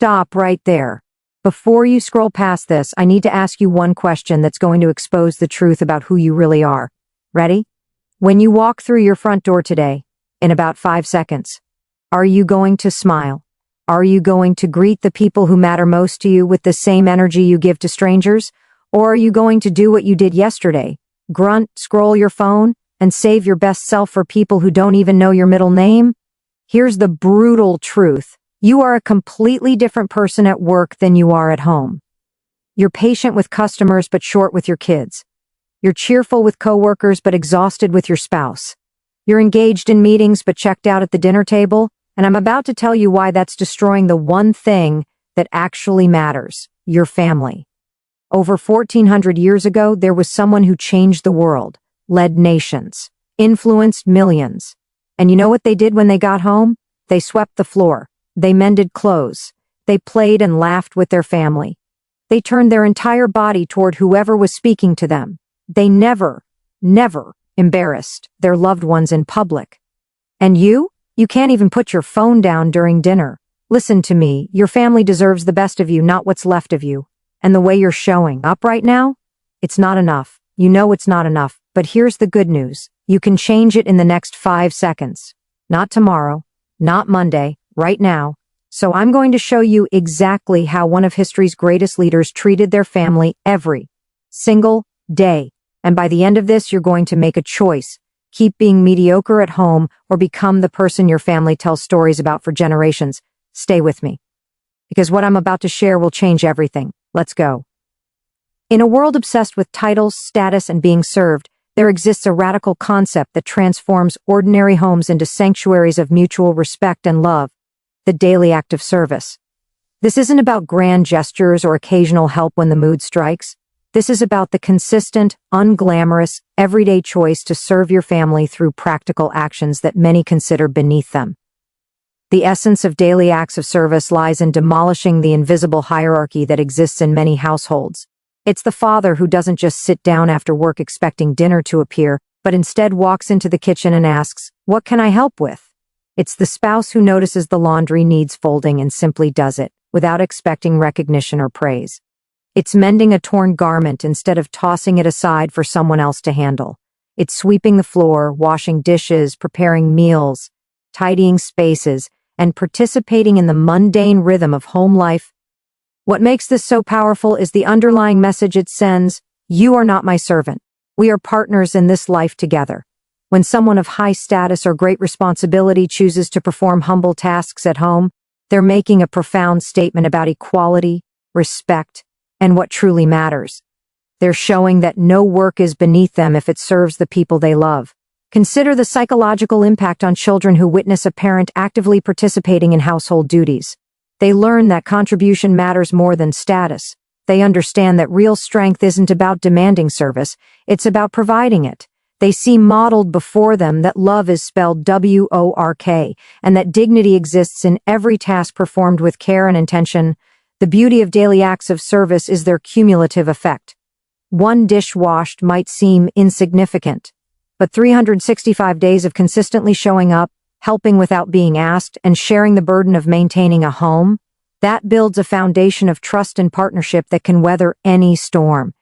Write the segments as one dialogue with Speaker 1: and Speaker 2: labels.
Speaker 1: stop right there. Before you scroll past this, I need to ask you one question that's going to expose the truth about who you really are. Ready? When you walk through your front door today, in about 5 seconds, are you going to smile? Are you going to greet the people who matter most to you with the same energy you give to strangers? Or are you going to do what you did yesterday? Grunt, scroll your phone, and save your best self for people who don't even know your middle name? Here's the brutal truth. You are a completely different person at work than you are at home. You're patient with customers but short with your kids. You're cheerful with coworkers but exhausted with your spouse. You're engaged in meetings but checked out at the dinner table, and I'm about to tell you why that's destroying the one thing that actually matters, your family. Over 1400 years ago, there was someone who changed the world, led nations, influenced millions. And you know what they did when they got home? They swept the floor. They mended clothes. They played and laughed with their family. They turned their entire body toward whoever was speaking to them. They never embarrassed their loved ones in public. And you can't even put your phone down during dinner. Listen to me, your family deserves the best of you, not what's left of you. And the way you're showing up right now, it's not enough. You know it's not enough, but here's the good news. You can change it in the next 5 seconds. Not tomorrow, not Monday, right now. So I'm going to show you exactly how one of history's greatest leaders treated their family every single day. And by the end of this, you're going to make a choice. Keep being mediocre at home or become the person your family tells stories about for generations. Stay with me, because what I'm about to share will change everything. Let's go. In a world obsessed with titles, status, and being served, there exists a radical concept that transforms ordinary homes into sanctuaries of mutual respect and love: the daily act of service. This isn't about grand gestures or occasional help when the mood strikes. This is about the consistent, unglamorous, everyday choice to serve your family through practical actions that many consider beneath them. The essence of daily acts of service lies in demolishing the invisible hierarchy that exists in many households. It's the father who doesn't just sit down after work expecting dinner to appear, but instead walks into the kitchen and asks, "What can I help with?" It's the spouse who notices the laundry needs folding and simply does it, without expecting recognition or praise. It's mending a torn garment instead of tossing it aside for someone else to handle. It's sweeping the floor, washing dishes, preparing meals, tidying spaces, and participating in the mundane rhythm of home life. What makes this so powerful is the underlying message it sends: you are not my servant. We are partners in this life together. When someone of high status or great responsibility chooses to perform humble tasks at home, they're making a profound statement about equality, respect, and what truly matters. They're showing that no work is beneath them if it serves the people they love. Consider the psychological impact on children who witness a parent actively participating in household duties. They learn that contribution matters more than status. They understand that real strength isn't about demanding service, it's about providing it. They see modeled before them that love is spelled W-O-R-K, and that dignity exists in every task performed with care and intention. The beauty of daily acts of service is their cumulative effect. One dish washed might seem insignificant, but 365 days of consistently showing up, helping without being asked, and sharing the burden of maintaining a home, that builds a foundation of trust and partnership that can weather any storm.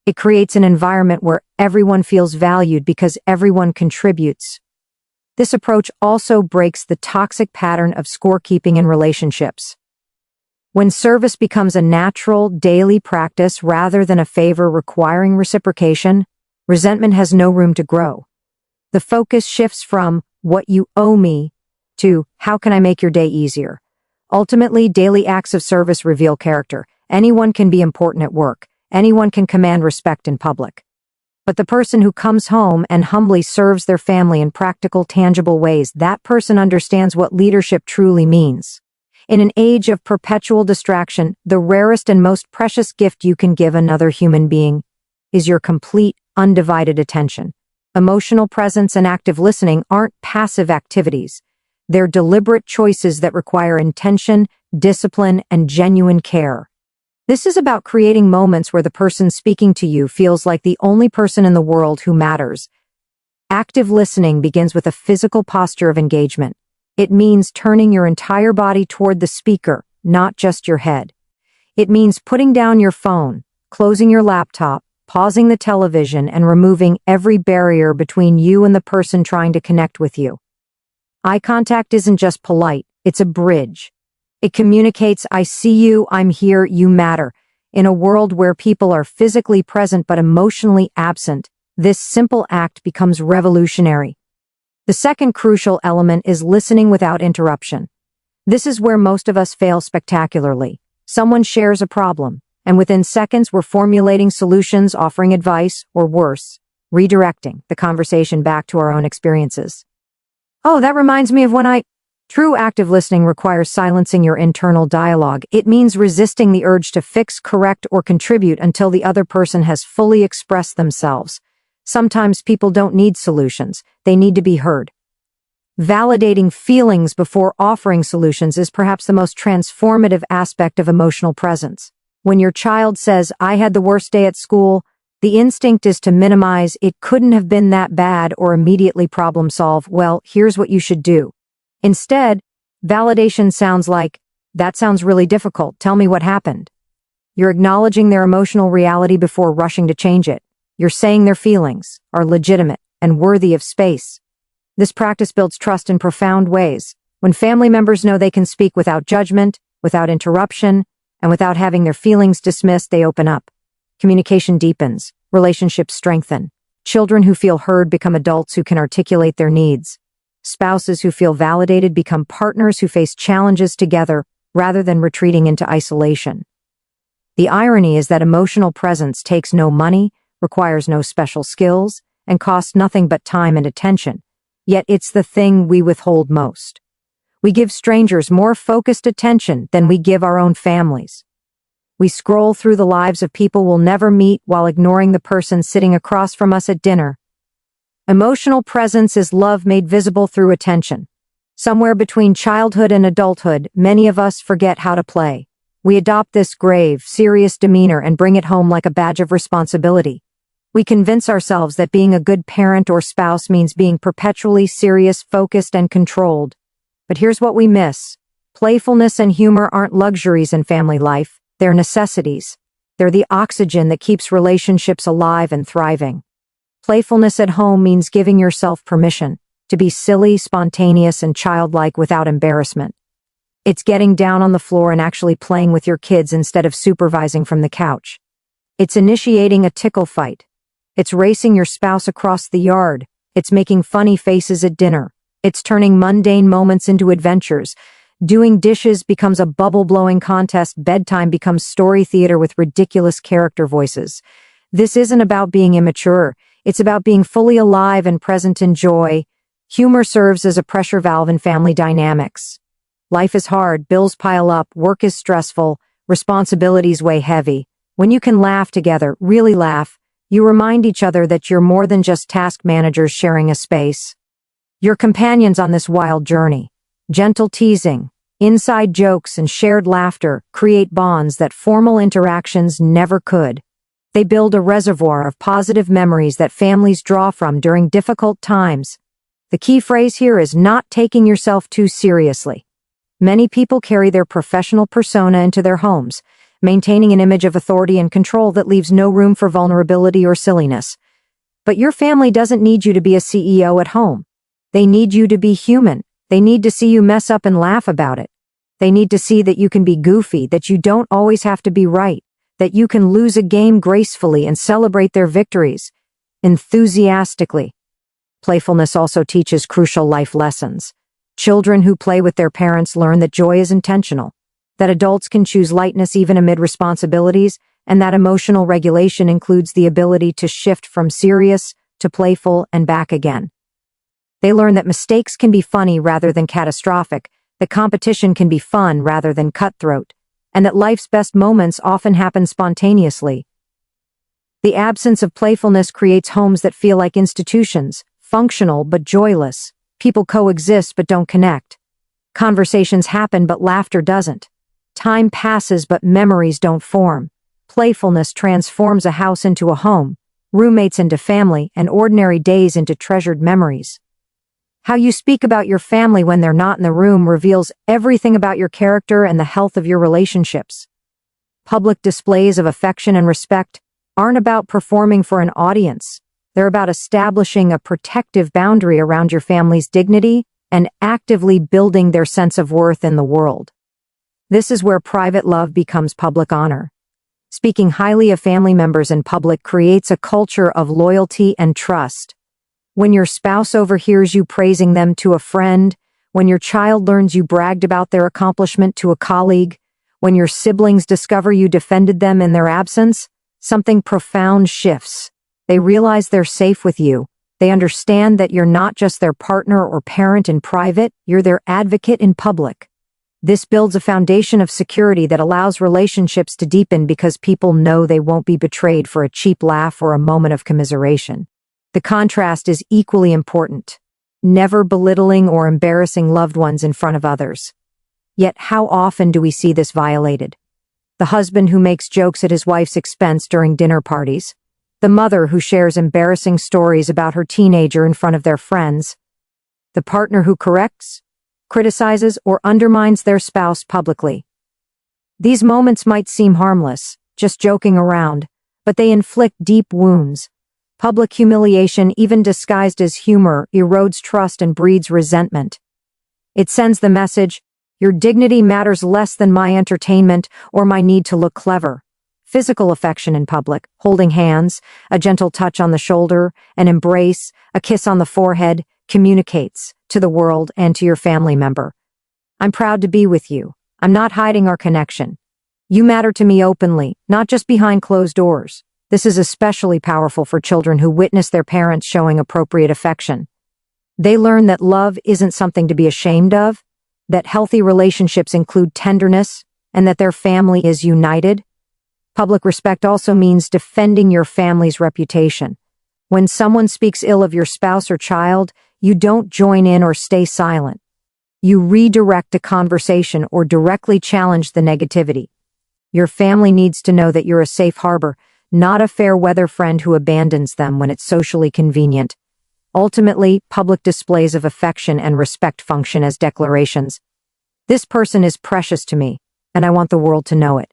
Speaker 1: It creates an environment where everyone feels valued because everyone contributes. This approach also breaks the toxic pattern of scorekeeping in relationships. When service becomes a natural, daily practice rather than a favor requiring reciprocation, resentment has no room to grow. The focus shifts from "what you owe me" to "how can I make your day easier?" Ultimately, daily acts of service reveal character. Anyone can be important at work. Anyone can command respect in public. But the person who comes home and humbly serves their family in practical, tangible ways, that person understands what leadership truly means. In an age of perpetual distraction, the rarest and most precious gift you can give another human being is your complete, undivided attention. Emotional presence and active listening aren't passive activities. They're deliberate choices that require intention, discipline, and genuine care. This is about creating moments where the person speaking to you feels like the only person in the world who matters. Active listening begins with a physical posture of engagement. It means turning your entire body toward the speaker, not just your head. It means putting down your phone, closing your laptop, pausing the television, and removing every barrier between you and the person trying to connect with you. Eye contact isn't just polite, it's a bridge. It communicates, I see you, I'm here, you matter. In a world where people are physically present but emotionally absent, this simple act becomes revolutionary. The second crucial element is listening without interruption. This is where most of us fail spectacularly. Someone shares a problem, and within seconds we're formulating solutions, offering advice, or worse, redirecting the conversation back to our own experiences. Oh, that reminds me of when True active listening requires silencing your internal dialogue. It means resisting the urge to fix, correct, or contribute until the other person has fully expressed themselves. Sometimes people don't need solutions, they need to be heard. Validating feelings before offering solutions is perhaps the most transformative aspect of emotional presence. When your child says, I had the worst day at school, the instinct is to minimize, it couldn't have been that bad, or immediately problem solve, well, here's what you should do. Instead, validation sounds like, that sounds really difficult, tell me what happened. You're acknowledging their emotional reality before rushing to change it. You're saying their feelings are legitimate and worthy of space. This practice builds trust in profound ways. When family members know they can speak without judgment, without interruption, and without having their feelings dismissed, they open up. Communication deepens, relationships strengthen. Children who feel heard become adults who can articulate their needs. Spouses who feel validated become partners who face challenges together rather than retreating into isolation. The irony is that emotional presence takes no money, requires no special skills, and costs nothing but time and attention. Yet it's the thing we withhold most. We give strangers more focused attention than we give our own families. We scroll through the lives of people we'll never meet while ignoring the person sitting across from us at dinner. Emotional presence is love made visible through attention. Somewhere between childhood and adulthood, many of us forget how to play. We adopt this grave, serious demeanor and bring it home like a badge of responsibility. We convince ourselves that being a good parent or spouse means being perpetually serious, focused, and controlled. But here's what we miss. Playfulness and humor aren't luxuries in family life, they're necessities. They're the oxygen that keeps relationships alive and thriving. Playfulness at home means giving yourself permission to be silly, spontaneous, and childlike without embarrassment. It's getting down on the floor and actually playing with your kids instead of supervising from the couch. It's initiating a tickle fight. It's racing your spouse across the yard. It's making funny faces at dinner. It's turning mundane moments into adventures. Doing dishes becomes a bubble-blowing contest. Bedtime becomes story theater with ridiculous character voices. This isn't about being immature. It's about being fully alive and present in joy. Humor serves as a pressure valve in family dynamics. Life is hard, bills pile up, work is stressful, responsibilities weigh heavy. When you can laugh together, really laugh, you remind each other that you're more than just task managers sharing a space. You're companions on this wild journey. Gentle teasing, inside jokes, and shared laughter create bonds that formal interactions never could. They build a reservoir of positive memories that families draw from during difficult times. The key phrase here is not taking yourself too seriously. Many people carry their professional persona into their homes, maintaining an image of authority and control that leaves no room for vulnerability or silliness. But your family doesn't need you to be a CEO at home. They need you to be human. They need to see you mess up and laugh about it. They need to see that you can be goofy, that you don't always have to be right, that you can lose a game gracefully and celebrate their victories enthusiastically. Playfulness also teaches crucial life lessons. Children who play with their parents learn that joy is intentional, that adults can choose lightness even amid responsibilities, and that emotional regulation includes the ability to shift from serious to playful and back again. They learn that mistakes can be funny rather than catastrophic, that competition can be fun rather than cutthroat, and that life's best moments often happen spontaneously. The absence of playfulness creates homes that feel like institutions, functional but joyless. People coexist but don't connect. Conversations happen but laughter doesn't. Time passes but memories don't form. Playfulness transforms a house into a home, roommates into family, and ordinary days into treasured memories. How you speak about your family when they're not in the room reveals everything about your character and the health of your relationships. Public displays of affection and respect aren't about performing for an audience. They're about establishing a protective boundary around your family's dignity and actively building their sense of worth in the world. This is where private love becomes public honor. Speaking highly of family members in public creates a culture of loyalty and trust. When your spouse overhears you praising them to a friend, when your child learns you bragged about their accomplishment to a colleague, when your siblings discover you defended them in their absence, something profound shifts. They realize they're safe with you. They understand that you're not just their partner or parent in private, you're their advocate in public. This builds a foundation of security that allows relationships to deepen because people know they won't be betrayed for a cheap laugh or a moment of commiseration. The contrast is equally important. Never belittling or embarrassing loved ones in front of others. Yet how often do we see this violated? The husband who makes jokes at his wife's expense during dinner parties. The mother who shares embarrassing stories about her teenager in front of their friends. The partner who corrects, criticizes, or undermines their spouse publicly. These moments might seem harmless, just joking around, but they inflict deep wounds. Public humiliation, even disguised as humor, erodes trust and breeds resentment. It sends the message, your dignity matters less than my entertainment or my need to look clever. Physical affection in public, holding hands, a gentle touch on the shoulder, an embrace, a kiss on the forehead, communicates to the world and to your family member. I'm proud to be with you. I'm not hiding our connection. You matter to me openly, not just behind closed doors. This is especially powerful for children who witness their parents showing appropriate affection. They learn that love isn't something to be ashamed of, that healthy relationships include tenderness, and that their family is united. Public respect also means defending your family's reputation. When someone speaks ill of your spouse or child, you don't join in or stay silent. You redirect a conversation or directly challenge the negativity. Your family needs to know that you're a safe harbor, not a fair-weather friend who abandons them when it's socially convenient. Ultimately, public displays of affection and respect function as declarations. This person is precious to me, and I want the world to know it.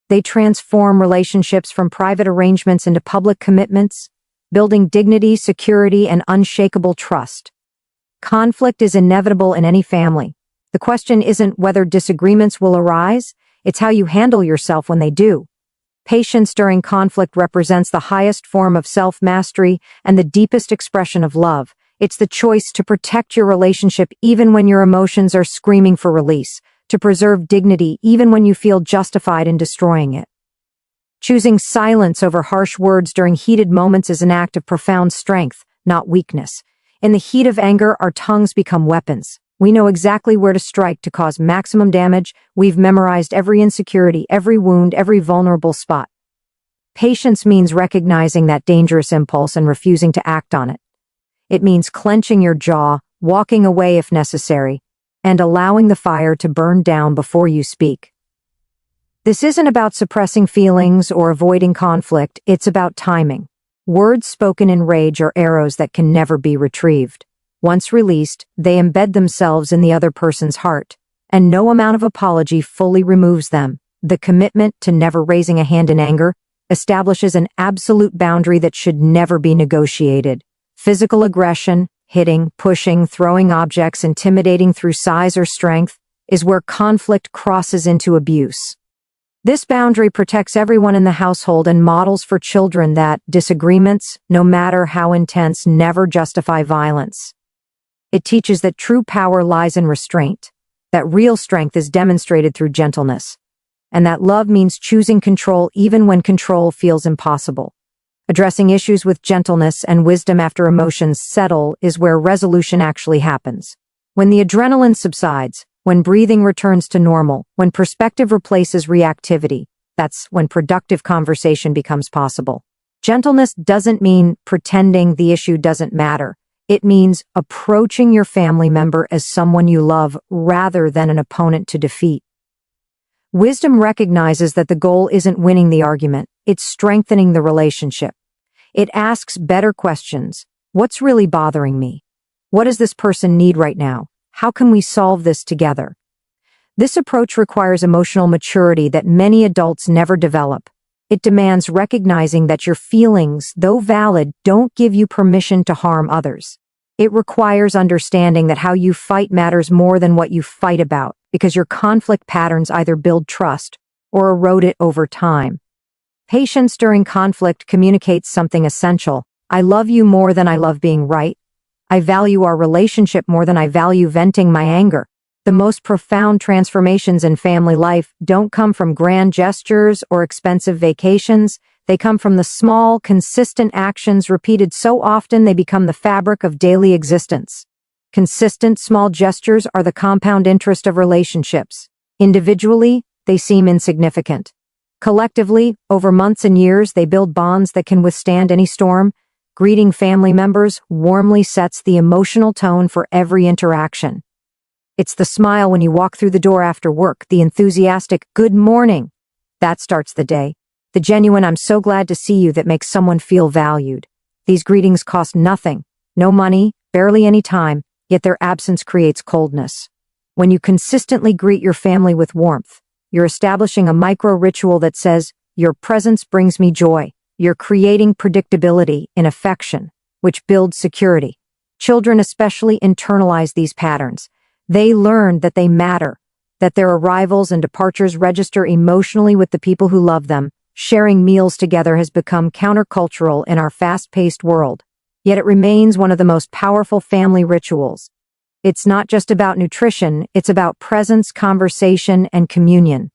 Speaker 1: They transform relationships from private arrangements into public commitments, building dignity, security, and unshakable trust. Conflict is inevitable in any family. The question isn't whether disagreements will arise, it's how you handle yourself when they do. Patience during conflict represents the highest form of self-mastery and the deepest expression of love. It's the choice to protect your relationship even when your emotions are screaming for release, to preserve dignity even when you feel justified in destroying it. Choosing silence over harsh words during heated moments is an act of profound strength, not weakness. In the heat of anger, our tongues become weapons. We know exactly where to strike to cause maximum damage. We've memorized every insecurity, every wound, every vulnerable spot. Patience means recognizing that dangerous impulse and refusing to act on it. It means clenching your jaw, walking away if necessary, and allowing the fire to burn down before you speak. This isn't about suppressing feelings or avoiding conflict, it's about timing. Words spoken in rage are arrows that can never be retrieved. Once released, they embed themselves in the other person's heart, and no amount of apology fully removes them. The commitment to never raising a hand in anger establishes an absolute boundary that should never be negotiated. Physical aggression, hitting, pushing, throwing objects, intimidating through size or strength, is where conflict crosses into abuse. This boundary protects everyone in the household and models for children that disagreements, no matter how intense, never justify violence. It teaches that true power lies in restraint, that real strength is demonstrated through gentleness, and that love means choosing control even when control feels impossible. Addressing issues with gentleness and wisdom after emotions settle is where resolution actually happens. When the adrenaline subsides, when breathing returns to normal, when perspective replaces reactivity, that's when productive conversation becomes possible. Gentleness doesn't mean pretending the issue doesn't matter. It means approaching your family member as someone you love rather than an opponent to defeat. Wisdom recognizes that the goal isn't winning the argument, it's strengthening the relationship. It asks better questions. What's really bothering me? What does this person need right now? How can we solve this together? This approach requires emotional maturity that many adults never develop. It demands recognizing that your feelings, though valid, don't give you permission to harm others. It requires understanding that how you fight matters more than what you fight about, because your conflict patterns either build trust or erode it over time. Patience during conflict communicates something essential. I love you more than I love being right. I value our relationship more than I value venting my anger. The most profound transformations in family life don't come from grand gestures or expensive vacations. They come from the small, consistent actions repeated so often they become the fabric of daily existence. Consistent small gestures are the compound interest of relationships. Individually, they seem insignificant. Collectively, over months and years, they build bonds that can withstand any storm. Greeting family members warmly sets the emotional tone for every interaction. It's the smile when you walk through the door after work, the enthusiastic "good morning" that starts the day. The genuine "I'm so glad to see you" that makes someone feel valued. These greetings cost nothing, no money, barely any time, yet their absence creates coldness. When you consistently greet your family with warmth, you're establishing a micro-ritual that says, "Your presence brings me joy." You're creating predictability in affection, which builds security. Children especially internalize these patterns. They learn that they matter, that their arrivals and departures register emotionally with the people who love them. Sharing meals together has become countercultural in our fast-paced world, yet it remains one of the most powerful family rituals. It's not just about nutrition, it's about presence, conversation, and communion.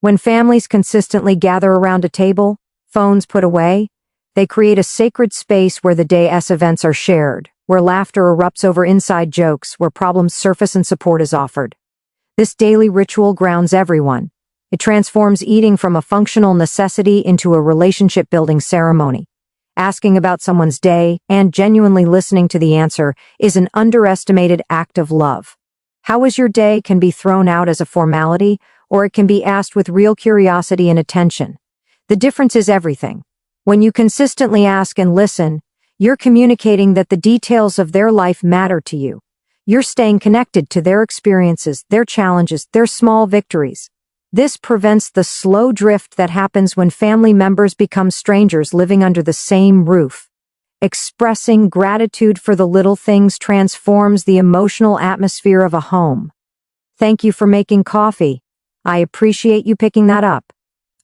Speaker 1: When families consistently gather around a table, phones put away, they create a sacred space where the day's events are shared, where laughter erupts over inside jokes, where problems surface and support is offered. This daily ritual grounds everyone. It transforms eating from a functional necessity into a relationship-building ceremony. Asking about someone's day and genuinely listening to the answer is an underestimated act of love. How was your day can be thrown out as a formality, or it can be asked with real curiosity and attention. The difference is everything. When you consistently ask and listen, you're communicating that the details of their life matter to you. You're staying connected to their experiences, their challenges, their small victories. This prevents the slow drift that happens when family members become strangers living under the same roof. Expressing gratitude for the little things transforms the emotional atmosphere of a home. "Thank you for making coffee. I appreciate you picking that up.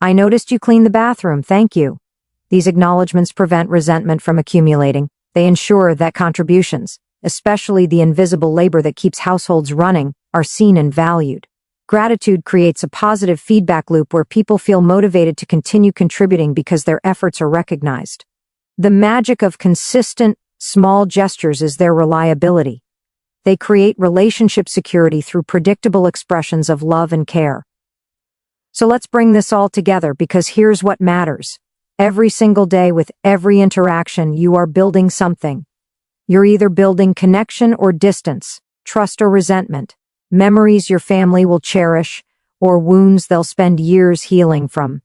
Speaker 1: I noticed you cleaned the bathroom. Thank you." These acknowledgments prevent resentment from accumulating. They ensure that contributions, especially the invisible labor that keeps households running, are seen and valued. Gratitude creates a positive feedback loop where people feel motivated to continue contributing because their efforts are recognized. The magic of consistent, small gestures is their reliability. They create relationship security through predictable expressions of love and care. So let's bring this all together, because here's what matters. Every single day, with every interaction, you are building something. You're either building connection or distance, trust or resentment, memories your family will cherish, or wounds they'll spend years healing from.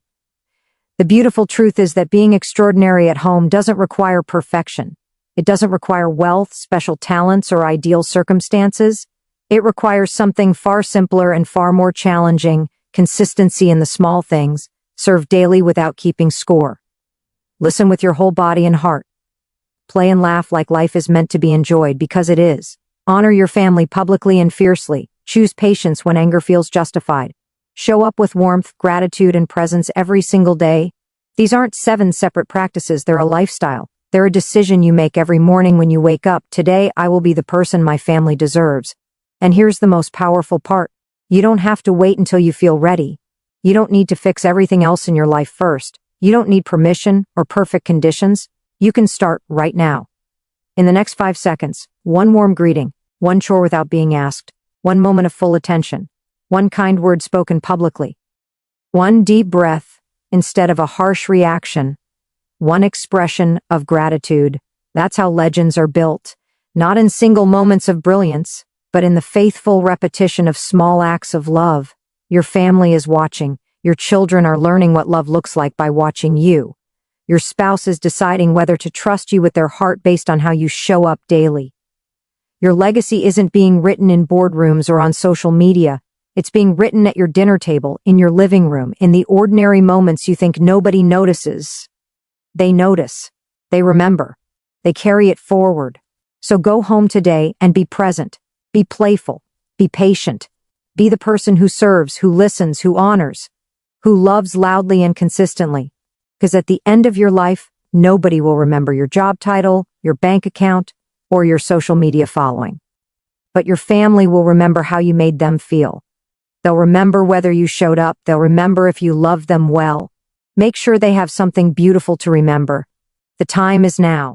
Speaker 1: The beautiful truth is that being extraordinary at home doesn't require perfection. It doesn't require wealth, special talents, or ideal circumstances. It requires something far simpler and far more challenging: consistency in the small things, served daily without keeping score. Listen with your whole body and heart. Play and laugh like life is meant to be enjoyed, because it is. Honor your family publicly and fiercely. Choose patience when anger feels justified. Show up with warmth, gratitude, and presence every single day. These aren't 7 separate practices, they're a lifestyle. They're a decision you make every morning when you wake up. Today, I will be the person my family deserves. And here's the most powerful part. You don't have to wait until you feel ready. You don't need to fix everything else in your life first. You don't need permission or perfect conditions. You can start right now. In the next 5 seconds, one warm greeting, one chore without being asked, one moment of full attention, one kind word spoken publicly, one deep breath instead of a harsh reaction, one expression of gratitude. That's how legends are built, not in single moments of brilliance, but in the faithful repetition of small acts of love. Your family is watching. Your children are learning what love looks like by watching you. Your spouse is deciding whether to trust you with their heart based on how you show up daily. Your legacy isn't being written in boardrooms or on social media. It's being written at your dinner table, in your living room, in the ordinary moments you think nobody notices. They notice. They remember. They carry it forward. So go home today and be present. Be playful. Be patient. Be the person who serves, who listens, who honors, who loves loudly and consistently. Because at the end of your life, nobody will remember your job title, your bank account, or your social media following. But your family will remember how you made them feel. They'll remember whether you showed up. They'll remember if you loved them well. Make sure they have something beautiful to remember. The time is now.